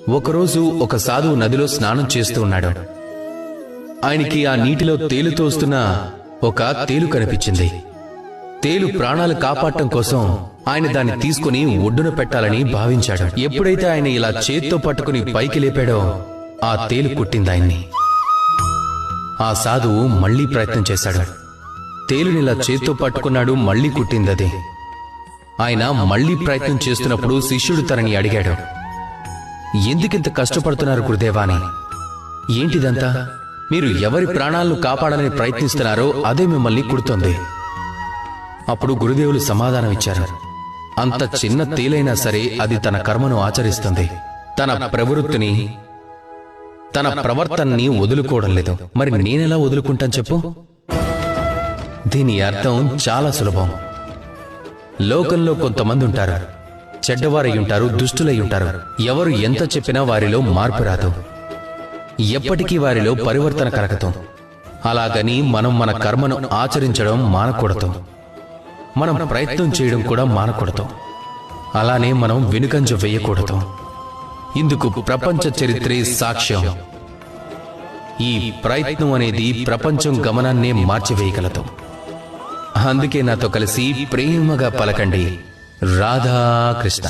ఒకరోజు ఒక సాధువు నదిలో స్నానం చేస్తూ ఉన్నాడు. ఆయనకి ఆ నీటిలో తేలుతూ వస్తున్న ఒక తేలు కనిపించింది. తేలు ప్రాణాలు కాపాడటం కోసం ఆయన దాన్ని తీసుకుని ఒడ్డున పెట్టాలని భావించాడు. ఎప్పుడైతే ఆయన ఇలా చేత్తో పట్టుకుని పైకి లేపాడో ఆ తేలు కుట్టింది ఆయన్ని. ఆ సాధువు మళ్లీ ప్రయత్నం చేశాడు. తేలునిలా చేత్తో పట్టుకున్నాడు, మళ్లీ కుట్టిందది. ఆయన మళ్లీ ప్రయత్నం చేస్తున్నప్పుడు శిష్యుడు తనని అడిగాడు, ఎందుకింత కష్టపడుతున్నారు గురుదేవా అని? ఏంటిదంతా? మీరు ఎవరి ప్రాణాలను కాపాడాలని ప్రయత్నిస్తున్నారో అదే మిమ్మల్ని కుడుతోంది. అప్పుడు గురుదేవులు సమాధానం ఇచ్చారు, అంత చిన్న తేలైనా సరే అది తన కర్మను ఆచరిస్తుంది. తన ప్రవృత్తిని, తన ప్రవర్తనని వదులుకోవడం లేదు. మరి నేనెలా వదులుకుంటాను చెప్పు? దీని అర్థం చాలా సులభం. లోకంలో కొంతమంది ఉంటారు, చెడ్డవారై ఉంటారు, దుష్టులై ఉంటారు. ఎవరు ఎంత చెప్పినా వారిలో మార్పు రాదు, ఎప్పటికీ వారిలో పరివర్తన కలగదు. అలాగని మనం మన కర్మను ఆచరించడం మానకూడదు, మనం ప్రయత్నం చేయడం కూడా మానకూడదు. అలానే మనం వెనుకంజ వేయకూడదు. ఇందుకు ప్రపంచ చరిత్రే సాక్ష్యం. ఈ ప్రయత్నం అనేది ప్రపంచం గమనాన్నే మార్చివేయగలదు. అందుకే నాతో కలిసి ప్రేమగా పలకండి, రాధాకృష్ణ.